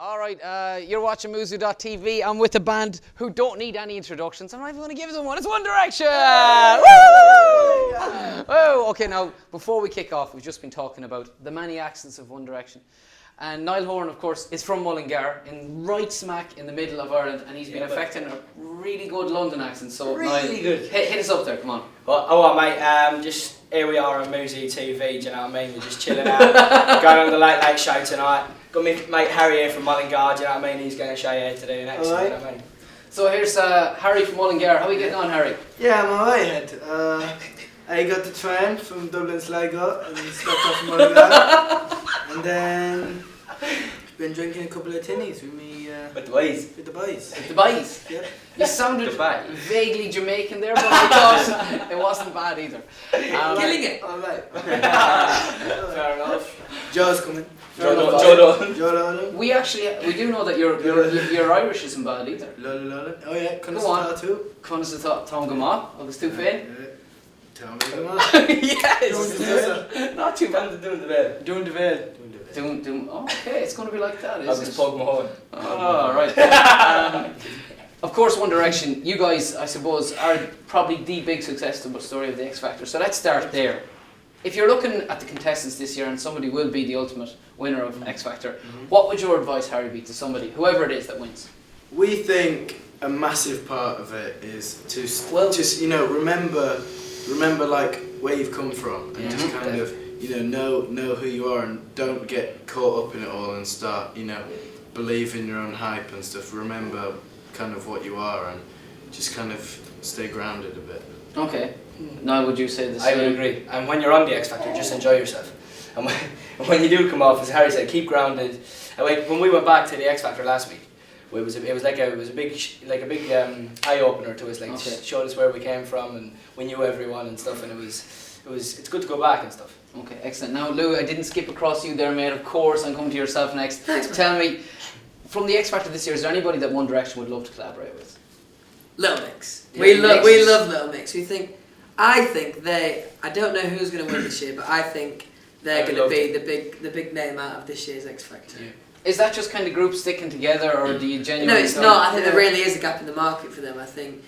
All right, you're watching Muzu.tv. I'm with a band who don't need any introductions. I'm not even going to give them one. It's One Direction! Woo! Oh, okay, now, before we kick off, we've just been talking about the many accents of One Direction. And Niall Horan, of course, is from Mullingar, right smack in the middle of Ireland, and he's been affecting a really good London accent. So, really Niall, good. Hit us up there, come on. Well, mate, just here we are on Muzi TV, do you know what I mean? We're just chilling out, going on the Late Show tonight. Got me mate Harry here from Mullingar, do you know what I mean? He's going to show you how to do next, Alright. you know what I mean? So here's Harry from Mullingar. How are you getting on, Harry? Yeah, I'm alright, Ed. I got the train from Dublin Sligo and stopped off in Mullingar. And then been drinking a couple of tinnies with me, With the boys. with the boys. The boys. Yeah. You sounded Dubai. vaguely Jamaican there, but I thought it wasn't bad either. Killing it! Alright. Fair enough. Joe's coming. Joe Dolan. Joe Dolan. We do know that your Irish isn't bad either. Lola Lola. Oh yeah, Go on. Kunnis too. Conas the Tom Gama, August too fin. Tell me come on. Yes! Not too bad. Doing the bed. Doing the veil. Doing. Oh, okay, it's going to be like that, I'll isn't just it? plug my horn. Oh, right. Of course, One Direction, you guys, I suppose, are probably the big success story of the X Factor. So let's start there. If you're looking at the contestants this year and somebody will be the ultimate winner of X Factor, what would your advice, Harry, be to somebody, whoever it is that wins? We think a massive part of it is to just remember like where you've come from and just kind of know who you are and don't get caught up in it all and start believe in your own hype and stuff. Remember kind of what you are and just kind of stay grounded a bit. Okay. Now, would you say the I same? would agree. And when you're on the X Factor, just enjoy yourself. And when you do come off, as Harry said, keep grounded. And when we went back to the X Factor last week, it was a big eye opener to us. Like Okay. showed us where we came from, and we knew everyone and stuff. And it's good to go back and stuff. Okay, excellent. Now, Lou, I didn't skip across you there, mate. Of course, I'm coming to yourself next. Thanks, man. Tell me, from the X Factor this year, is there anybody that One Direction would love to collaborate with? Little Mix. Yeah, We Mix love is- Little Mix. I think I don't know who's going to win this year, but I think they're I would going to love be the big name out of this year's X Factor. Yeah. Is that just kind of groups sticking together, or do you genuinely? No, it's not. I think there really is a gap in the market for them. I think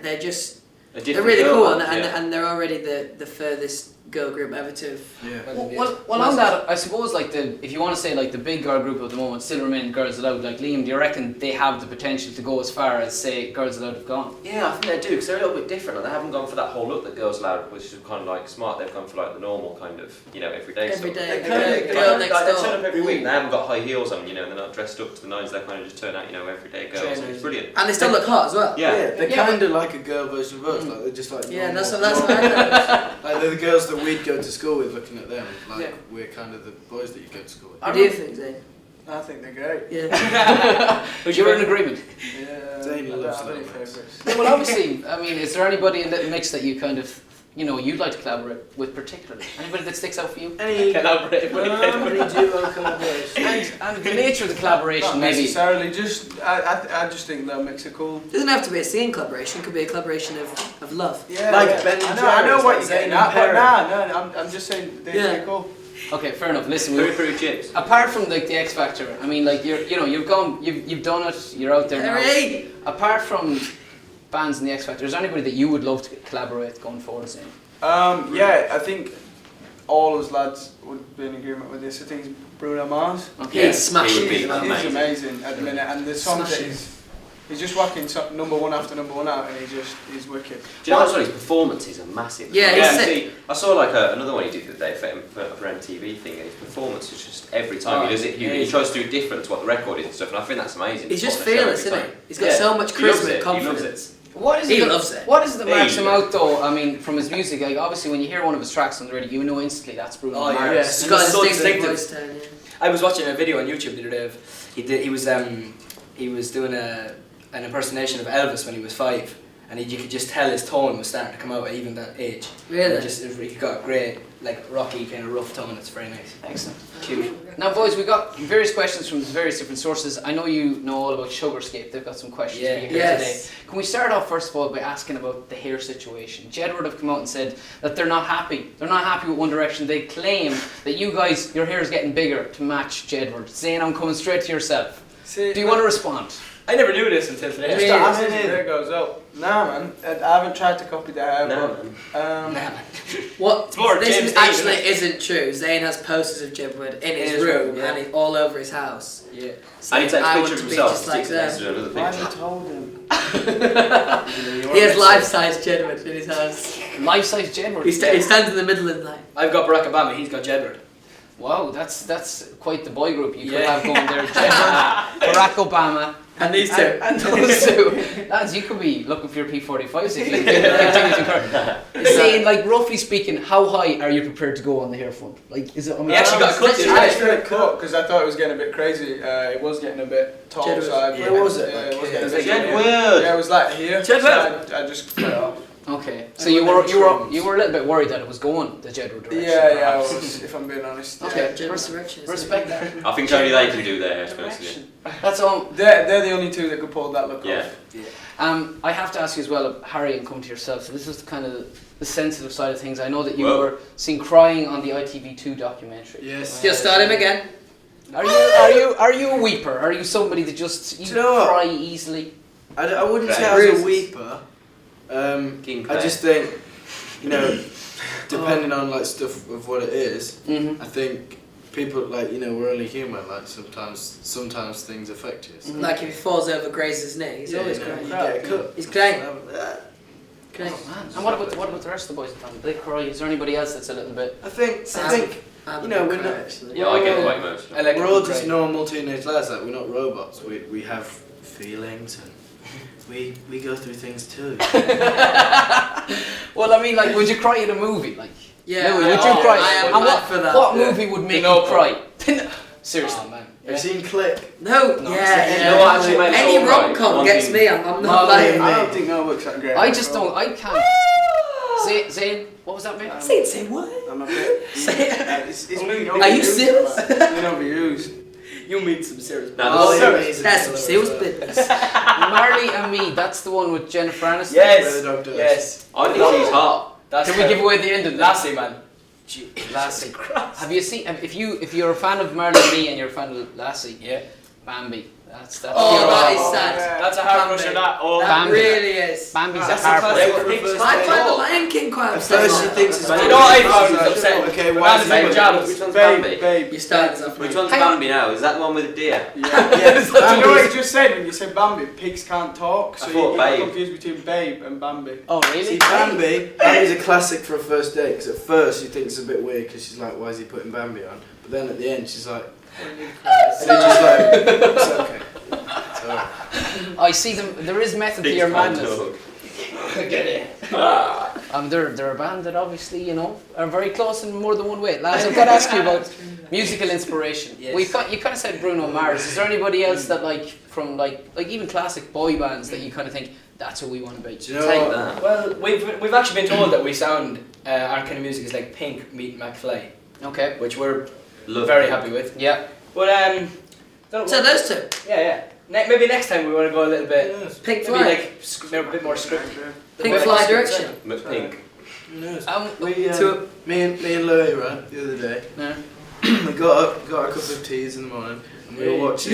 they're just they're really cool, and they're already the furthest girl group ever to. Yeah. Well, on that, I suppose if you want to say the big girl group at the moment still remain Girls Aloud. Like Liam, do you reckon they have the potential to go as far as say Girls Aloud have gone? Yeah, I think they do, because they're a little bit different. Like, they haven't gone for that whole look that Girls Aloud, which is kind of like smart. They've gone for like the normal kind of, everyday stuff. Everyday They girl next turn door. up every week. They haven't got high heels on, and they're not dressed up to the nines. They kind of just turn out, everyday girls. And it's brilliant. And they still look hot as well. Yeah. They're Yeah, kind of like a girl version of us. Like they're just like Yeah, normal- that's what I know. Like they're the girls that we'd go to school with. Looking at them, like Yeah. we're kind of the boys that you go to school with. What do you think, Zane? I think they're great. Yeah. You're in agreement. Yeah, Zane I don't loves have any Little Mix. favourites. Yeah, well, obviously, I mean, is there anybody in Little Mix that you kind of, you'd like to collaborate with particularly? Anybody that sticks out for you? Any Collaborate. duo collaboration? And the nature of the collaboration, Not maybe. necessarily, I just think they'll mix it cool. Doesn't have to be a scene collaboration. It could be a collaboration of love. Yeah, Like yeah. Ben and I know Jerry's, what like you're getting Zayn at, and but Perry. I'm just saying they're Yeah. pretty cool. Okay, fair enough. Listen, Puri Puri chips. apart from the X Factor, I mean, you've done it, you're out there now. Harry! Apart from bands in the X Factor, is there anybody that you would love to collaborate with going forward? Zane? Yeah, I think all us lads would be in agreement with this. I think it's Bruno Mars. Okay. He's smashing. He would be He's amazing at the minute, and the songs that Smashing. he's just whacking number one after number one out, and he's wicked. Do you know what's funny? His performances are massive. Yeah, he's I sick. I saw another one he did the day for MTV thing, and his performance is just every time he does it, he tries to do different to what the record is and stuff, and I think that's amazing. He's just What they show fearless, every isn't he? time. He's got Yeah. so much He loves charisma it, and he loves confidence. What is He it? loves it. What is it that marks him Yeah. out though? I mean, from his music, like obviously when you hear one of his tracks on the radio, you know instantly that's Bruno Oh, Mars. yeah. He's got a So distinctive distinctive. voice tone, yeah. I was watching a video on YouTube the other day. He was doing an impersonation of Elvis when he was 5, and you could just tell his tone was starting to come out at even that age. Really? He got a great like rocky, kind of rough tone. It's very nice. Excellent. Cute. Now, boys, we got various questions from various different sources. I know you know all about Sugarscape. They've got some questions for you here Yes. today. Can we start off first of all by asking about the hair situation? Jedward have come out and said that they're not happy. They're not happy with One Direction. They claim that you guys, your hair is getting bigger to match Jedward. Zayn, I'm coming straight to yourself. See, Do you want to respond? I never knew this until today. Just as it is, goes up. Nah, man. I haven't tried to copy the hair, No, but What? It's more This James actually Dean, isn't true. Zayn has posters of Jedward in his his room, room, yeah. and it's all over his house. Yeah. So And he takes I a want picture of to be himself. just like sticks it next them. to another why have picture. you told him? He has life-size Jedward in his house. Life-size Jedward. He stands in the middle and like. I've got Barack Obama. He's got Jedward. Wow, that's quite the boy group you could Yeah. have going there. Jedward, Barack Obama. And these two. And those two. Lads, you could be looking for your P45s if you continue to incur. Saying, like, roughly speaking, how high are you prepared to go on the hair front? Like, is it on He actually got cut I today. actually got cut because I thought it was getting a bit crazy. It was getting a bit tall. Jedward. So I, Where was it? Yeah, Like it was here? getting a Is bit it tall. Jedward? Yeah, it was like here. Jedward. So I just cut it off. Okay, so And you when were they you were trimmed. you were a little bit worried that it was going the Jedward direction. Yeah, I perhaps. was, if I'm being honest. Okay. Yeah. Jedward's direction. Respect that. I think only they can do their hair, to be honest with you. That's all. They're the only two that could pull that look Yeah. off. I have to ask you as well, Harry, and come to yourself. So this is kind of the sensitive side of things. I know that you Well- were seen crying on the ITV2 documentary. Yes. Just start him again. Are you a weeper? Are you somebody that just Do you know what? cry easily? I wouldn't say I Bruises. was a weeper. King I Clay. just think, you know, depending on like stuff of what it is, Mm-hmm. I think people like, you know, we're only human. Like sometimes things affect you. So. Like if he falls over, grazes his knee, he's Yeah, always you know, crying. you get cut. He's crying. Oh, man. And what about the rest of the boys in town? Do they cry? Is there anybody else that's a little bit? I think I'm you know, a we're big not- cry, actually. Yeah, I get quite emotional. I like we're all it. just normal teenage lads. Like we're not robots. We have feelings and we go through things too. Well, I mean, like, would you cry in a movie? Like, Yeah, Louis, would I- you cry? I am and mad for that. what Yeah. movie would make you Pinocchio. cry? Seriously, Oh, man. Have you seen Click? No, No, yeah. You know what actually made us Any all cry? rom-com One gets thing- me, I'm not Marley lying. and I me. don't think that looks that great. I just don't. I can't. Zayn, what was that, mate? Say what? I'm a bit. Say it. It's Are been Are you overused, serious? man. It's been overused. You meet some serious. Now, Marley the and one- Me is That's some killer serious as well. business. Marley and Me. That's the one with Jennifer Aniston. Yes. Where the dog does. Yes. I think she's hot. That's Can we give away the end of that? Lassie, man. Lassie. Have you seen? If you're a fan of Marley and Me and you're a fan of Lassie, Yeah. Bambi. That's Oh, your that all. is sad. That's a hard Bambi. rusher. That. Oh. That Bambi. really is. Bambi's That's a a heartbreaker. classic. First I day. find the Lion King quite At first she upsetting. thinks it's You know what I found Like, upsetting? okay, When why I is was he making with jabs. Which one's Babe, Bambi? babe. You started off Which with. one's Hang on. Bambi now? Is that the one with the deer? Yeah. Do you know what Bambi. you just said when you said Bambi? Pigs can't talk, so I you thought get Babe. confused between Babe and Bambi. Oh, really? See, Bambi's a classic for a first date because at first she thinks it's a bit weird because she's like, why is he putting Bambi on? But then at the end she's like, and then she's like, it's okay. It's alright. I see them. There is method to your madness. They're a band that obviously, you know, are very close in more than one way. Lads, I've got to ask you about musical inspiration. Yes. You kind of said Bruno Mars. Is there anybody else that from even classic boy bands that you kind of think that's who we want to be? Do you know Take what? that. Well, we've actually been told that we sound our kind of music is like Pink meet McFly, Okay. which we're Love very Pink. happy with. Yeah. But don't So those two. yeah. Maybe next time we want to go a little bit. Pink Maybe Floyd. like a bit more script. Pink Floyd direction. McPink. Who knows? We, Two- me and Louis, right, the other day, Yeah. we got a cup of teas in the morning and we were watching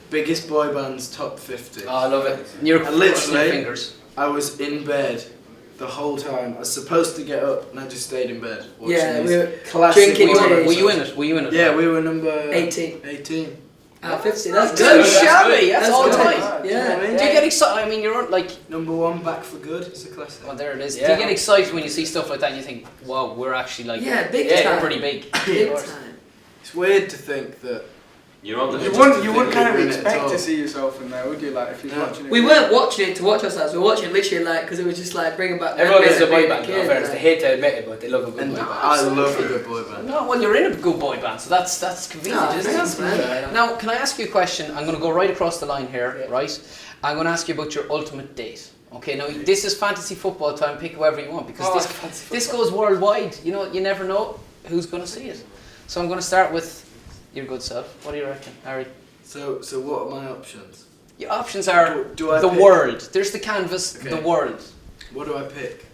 biggest boy bands top 50. Oh, I love it. You're And literally- crossing your fingers. I was in bed the whole time. I was supposed to get up and I just stayed in bed watching Yeah, these we were classic drinking boy tea. bands. Were you in it? Were you in it? Yeah, we were number 18. 18. Out of 50. That's Good, good. shabby. That's all good. time. Yeah. Do you know what I mean? Do you get excited? I mean, you're like, Number 1, Back for Good. It's a classic. well, there it is. Do Yeah. you get excited when you see stuff like that and you think, wow, we're actually like, Yeah, big Yeah, time. pretty big? Big time. It's weird to think that. You're on the You just wouldn't to kind think of we were in it at expect all. to see yourself in there, would you? Like if you're No. watching it. We weren't watching it to watch ourselves. We were watching it literally like because it was just like bringing back. Everyone memories loves a of boy being band. kid, In fairness, like- they hate to admit it, but they love a good And boy band. I love a good boy band. No, well, you're in a good boy band, so that's convenient, Oh, isn't thanks, it? man. Now, can I ask you a question? I'm going to go right across the line here, right? I'm going to ask you about your ultimate date, Okay, now this is fantasy football time. Pick whoever you want because this goes worldwide. You know, you never know who's going to see it. So I'm going to start with your good self. What do you reckon, Harry? So what are my options? Your options are Do I the pick? world. There's the canvas, Okay. the world. What do I pick?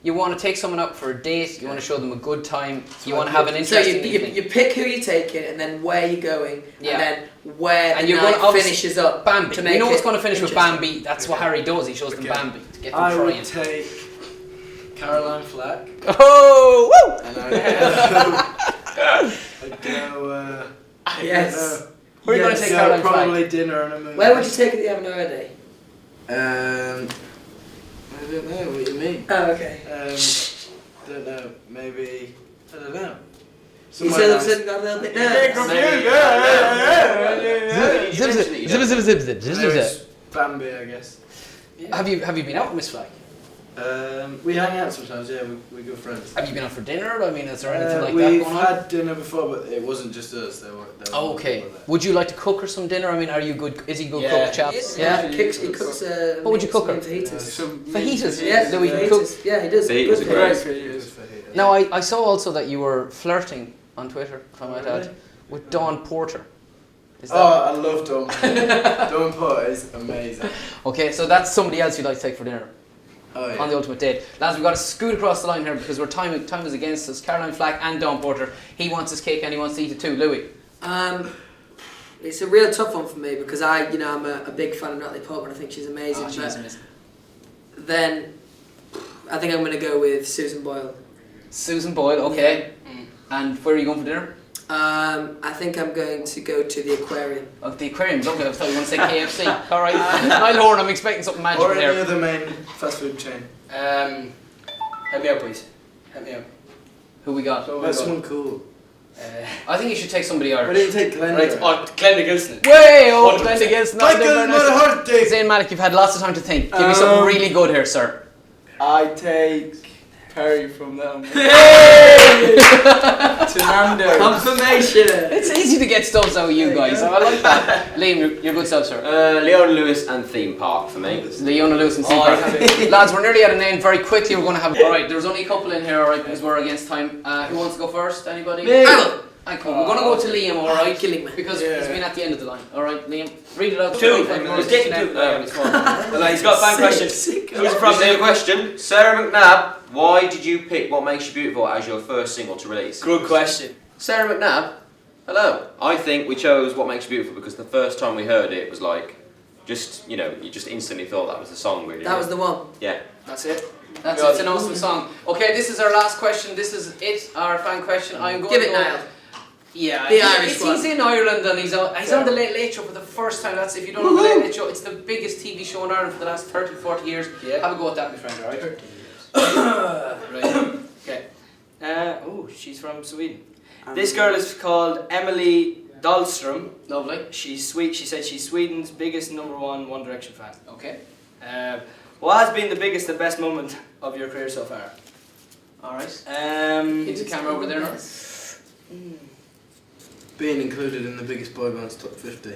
You want to take someone out for a date. You want to show them a good time. So You I want to have an pick- So interesting evening. you pick who you're taking, and then where you're going, Yeah. and then where And the you're night gonna obviously- finishes up. Bambi. To You make know what's it going to finish with interesting. Bambi? That's what Okay. Harry does. He shows them Okay. Bambi to get them I crying. would take Caroline Flack. Oh, woo! And I'd go. Yes. Where are you going to take Caroline Flack? Probably dinner and a movie. Where would you take it the haven't already? I don't know what you mean. Oh, okay. Don't know. Maybe I don't know. You said all of a sudden got a little bit nervous. Zip, zip, zip, zip, zip, zip, zip, zip, zip. Bambi, I guess. Have you been out with Miss Flack? We hang out sometimes. Yeah, we're good friends. Have you been out for dinner? I mean, is there anything like that We've going on? had dinner before, but it wasn't just us. There were Oh, okay. people there. Would you like to cook her some dinner? I mean, are you good? Is he good Yeah. cook, chaps? Yeah. He cooks. What would you cook her? Fajitas. Fajitas. Yeah, Louis fajitas. cook. Yeah, he does. Fajitas Good are fajitas. great. Now, I saw also that you were flirting on Twitter, if I might add, with Dawn Porter. Is that Oh, I love Dawn. Dawn Porter is amazing. okay? So that's somebody else you'd like to take for dinner Oh yeah. on the ultimate date. Lads, we've got to scoot across the line here because time is against us. Caroline Flack and Dawn Porter. He wants his cake and he wants to eat it too. Louis. It's a real tough one for me because I'm a big fan of Natalie Portman. I think she's amazing. Oh, she but is amazing. then I think I'm going to go with Susan Boyle. Susan Boyle, okay. And where are you going for dinner? I think I'm going to go to the aquarium. Oh, the aquarium, lovely. I thought you were going to say KFC. All right. Niall Horan, I'm expecting something magical Or any there. other main fast food chain. Help me out, please. Help me out. Who we got? That's someone cool. I think you should take somebody Why Irish. didn't you take Glenda? Right, Glenda Gilson. Way! Oh, 100%. Glenda Gilson. Michael Murray. Zayn Malik, you've had lots of time to think. Give me something really good here, sir. I take Perry from them. To Nando. Confirmation. It's easy to get stuffs out of you guys. I like that. Liam, you're good self, sir. Leona Lewis and Theme Park for me. Leona Lewis and Theme Park. Lads, we're nearly at an end. Very quickly, we're going to have. Alright, there's only a couple in here, alright, because we're against time. Who wants to go first? Anybody? Me. I will. We're going to go to Liam, alright? Killing me. Because he's been at the end of the line. Alright, Liam. Read it out. Two. It's Getting two. He's got a fan question. Who's from From the question, Sarah McNabb, why did you pick What Makes You Beautiful as your first single to release? Good question. Sarah McNabb, hello. I think we chose What Makes You Beautiful because the first time we heard it was like, you just instantly thought that was the song, really. That was the one. Yeah. That's it. That's it. It's an awesome song. Okay, this is our last question. This is it, our fan question. I'm going Give to it go. Niall. Yeah, The Irish one. He's in Ireland and he's on the Late Late Show for the first time. That's if you don't know the Late Late Show, it's the biggest TV show in Ireland for the last 30, 40 years. Yeah. Have a go at that, my friend, alright? Right. Okay. She's from Sweden. This girl is called Emily Dahlström. Lovely. She's sweet. She said she's Sweden's biggest #1 One Direction fan. Okay. What has been the biggest and best moment of your career so far? Alright. Into the camera over there now. Being included in the biggest boy band's top 50.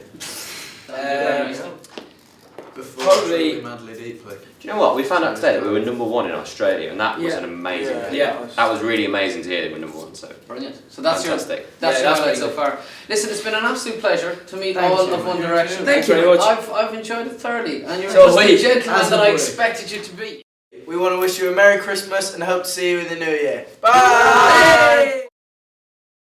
Before Probably- Truly Madly Deeply. Do you know what? We found out today that we were #1 in Australia, and that was Yeah. an amazing thing. Yeah. That was really amazing to hear that we were #1, so Brilliant. So that's fantastic. your Yeah, that's highlight so very far. Listen, it's been an absolute pleasure to meet Thanks, all you. of One Direction. Thanks very much. I've enjoyed it thoroughly, and you're So just the wait, gentleman as that a I boy. expected you to be. We want to wish you a Merry Christmas and hope to see you in the New Year. Bye! Bye.